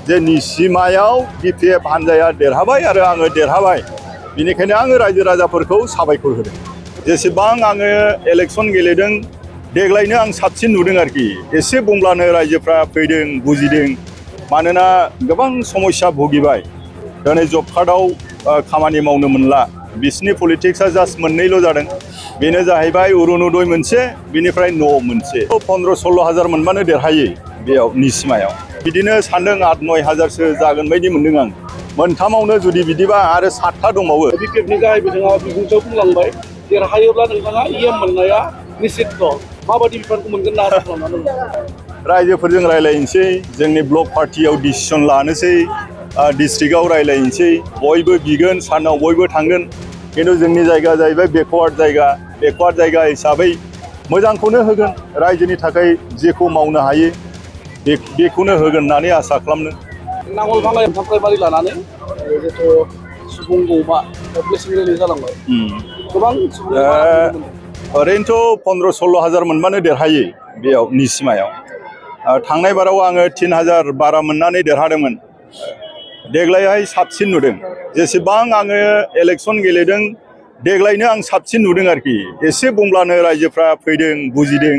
जे निसिमायाव बिपिएफ हानजाया देरहाबाय आरो आङो देरहाबाय बेनिखायनो आङो रायजो राजाफोरखौ साबायखर होदों। जेसेबां आङो इलेक्सन गेलेदों देग्लायनो आं साबसिन नुदों आरोखि। एसे बुंब्लानो रायजोफ्रा फैदों बुजिदों मानोना गोबां समस्या भुगिबाय। दिनै जब कार्डआव खामानि मावनो मोनला। बिसिनि पलिटिक्सआ जास्ट मोननैल' जादों। बेनो जाहैबाय अरुणोदय मोनसे बिनिफ्राय न' मोनसे 15-16 हाजार मोनबानो देरहायो बेयाव निसिमायाव। बिदिनो सान्दों 8-9 हाजारसो जागोन बायदि मोन्दों आं। मोनथामावनो जुदि बिदिबा आरो 7था दंबावो। बिपिएफनि गाहाय बिथाङा बिबुंथियाव बुंलांबाय देरहायोब्ला नोंथाङा इएम मोननाया निश्चित। माबायदि बिफानखौ मोनगोन होनना आसा खालामनानै दं? रायजोफोरजों रायलायनोसै, जोंनि ब्लक पार्टियाव डिसिसन लानोसै, डिस्ट्रिक्टआव रायलायनोसै, बयबो बिगोन सानाव बयबो थांगोन। खिन्थु जोंनि जायगा जाहैबाय बेकवार्ड जायगा हिसाबै मोजांखौनो होगोन। रायजोनि थाखाय जेखौ मावनो हायो बेखौनो होगोन होननानै आसा खालामनो। नांगोल भाङा प्राइमारि लानानै जिथु सुबुं गौमा ब्लेसिं रेलि जालांबाय गोबां सुबुं ओरैनोथ' 15-16 हाजार मोनबानो देरहायो बेयाव निसिमायाव। थांनाय बाराव आङो 3 हाजार बारा मोननानै देरहादोंमोन। देग्लायहाय साबसिन नुदों। जेसेबां आङो इलेक्सन गेलेदों देग्लायनो आं साबसिन नुदों आरोखि। एसे बुंब्लानो रायजोफ्रा फैदों बुजिदों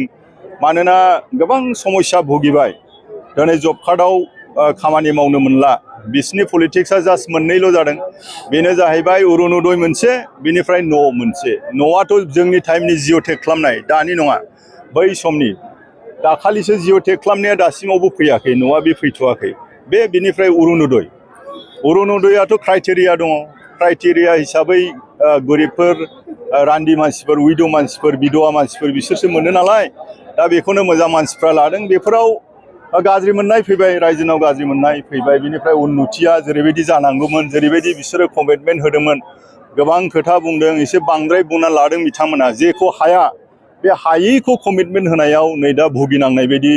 मानोना गोबां समस्या भुगिबाय। दिनै जब कार्डआव खामानि मावनो मोनला। बिसिनि पलिटिक्सआ जास्ट मोननैल' जादों। बेनो जाहैबाय अरुणोदय मोनसे बिनिफ्राय न' मोनसे। न'आथ' जोंनि टाइमनि जिअ'टेक खालामनाय दानि नङा बै समनि। दाखालिसो जिअ'टेक खालामनाया दासिमावबो फैयाखै। न'आ बे फैथ'वाखै। बिनिफ्राय अरुणोदयाथ' क्राइटेरिया दङ। क्राइटेरिया हिसाबै गोरिबफोर रान्दि मानसिफोर उइद' मानसिफोर बिधवा मानसिफोर बिसोरसो मोनो नालाय। दा बेखौनो मोजां मानसिफ्रा लादों। बेफोराव गाज्रि मोननाय फैबाय, रायजोनाव गाज्रि मोननाय फैबाय। बिनिफ्राय उन्नतिया जेरैबायदि जानांगौमोन जेरैबायदि बिसोरो कमिटमेन्ट होदोंमोन गोबां खोथा बुंदों। एसे बांद्राय बुंना लादों बिथांमोना। जेखौ हाया बे हायिखौ कमिटमेन्ट होनायाव नै दा भुगिनांनाय बायदि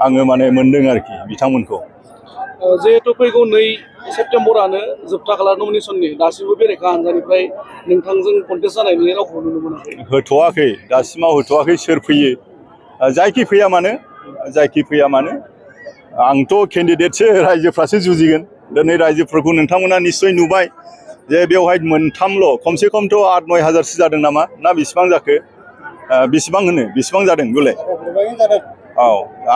आङो मोनदों आरोखि बिथांमोनखौ। जिहेतु फैगौ 2 सेप्तेम्बरानो जोबथा खालार नमिनेसननि दासिमबो बेरेखा हान्जानिफ्राय नोंथांजों कन्टेस्ट जानायनि रावखौ नुनो मोनाखै। होथ'वाखै, दासिमाव होथ'वाखै। सोर फैयो जायखि फैया मानो आंथ' केन्डिडेटसो, रायजोफ्रासो जुजिगोन। दिनै रायजोफोरखौ नोंथांमोना निस्सय नुबाय जे बेवहाय मोनथामल' खमसे खमथ' 8-9 हाजारसो जादों नामा ना बेसेबां जाखो? बेसेबां जादों बुंलाय? औ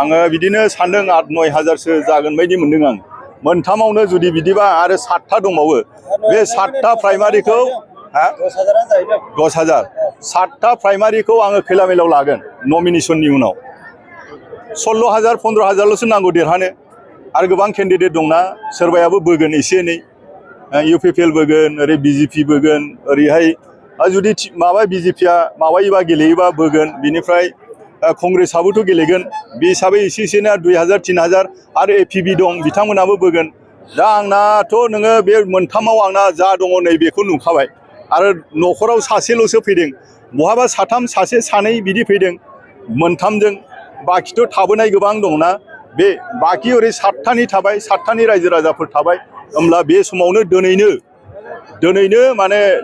आङो बिदिनो सान्दों 8-9 हाजारसो जागोन बायदि मोन्दों आं। मोनथामावनो जुदि बिदिबा आरो 7था दंबावो। बे 7था प्राइमारिखौ 10 हाजार 7था प्राइमारिखौ आङो खैला मैलाव लागोन नमिनेसननि उनाव। 16 हाजार 15 हाजारल'सो नांगौ देरहानो। आरो गोबां केन्डिडेट दंना, सोरबायाबो बोगोन एसे एनै। इउपिपिएल बोगोन, ओरै बिजेपि बोगोन, ओरैहाय जुदि बिजेपिया माबायोबा गेलेयोबा बोगोन। बिनिफ्राय कंग्रेसआबोथ' गेलेगोन। बे हिसाबै एसेना 2 हाजार 3 हाजार आरो एपिबि दं बिथांमोनाबो बोगोन। दा आंनाथ' नोङो बे मोनथामाव आंना जा दङ नै बेखौ नुखाबाय। आरो न'खराव सासेल'सो फैदों। बहाबा साथाम सासे सानै बिदि फैदों मोनथामजों। बाखिथ' थाबोनाय गोबां दंना। बे बाखि ओरै 7थानि थाबाय, 7थानि रायजो राजाफोर थाबाय। होमब्ला बे समावनो दिनैनो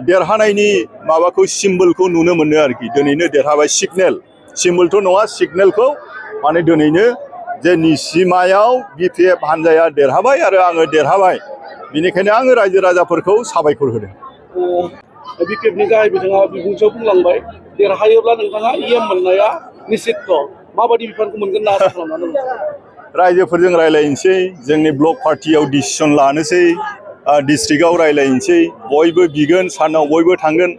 देरहानायनि माबाखौ सिम्बलखौ नुनो मोनो आरोखि। दिनैनो देरहाबाय। सिम्बलथ' नङा, सिगनेलखौ दिनैनो जे निसिमायाव बिपिएफ हानजाया देरहाबाय आरो आङो देरहाबाय। बेनिखायनो आङो रायजो राजाफोरखौ साबायखर होदों। बिपिएफनि गाहाय बिथाङा बिबुंथियाव बुंलांबाय देरहायोब्ला नोंथाङा इएम मोननाया निश्चित। माबायदि बिफानखौ मोनगोन होनना आसा खालामनानै दं? रायजोफोरजों रायलायनोसै, जोंनि ब्लक पार्टियाव डिसिसन लानोसै, डिस्ट्रिक्टआव रायलायनोसै, बयबो बिगोन सानाव बयबो थांगोन।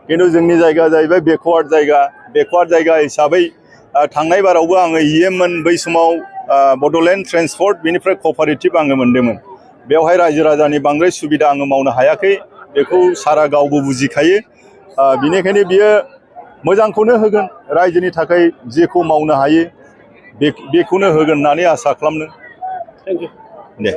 खिन्थु जोंनि जायगा जाहैबाय बेकवार्ड जायगा हिसाबै थांनाय बारावबो आङो इएममोन। बै समाव बड'लेण्ड ट्रेन्सपर्ट बेनिफ्राय कपारेटिभ आङो मोनदोंमोन। बेवहाय रायजो राजानि बांद्राय सुबिदा आङो मावनो हायाखै। बेखौ सारा गावबो बुजिखायो। बेनिखायनो बियो मोजांखौनो होगोन। रायजोनि थाखाय जेखौ मावनो हायो बेखौनो होगोन होननानै आसा खालामदों। Thank you. दे।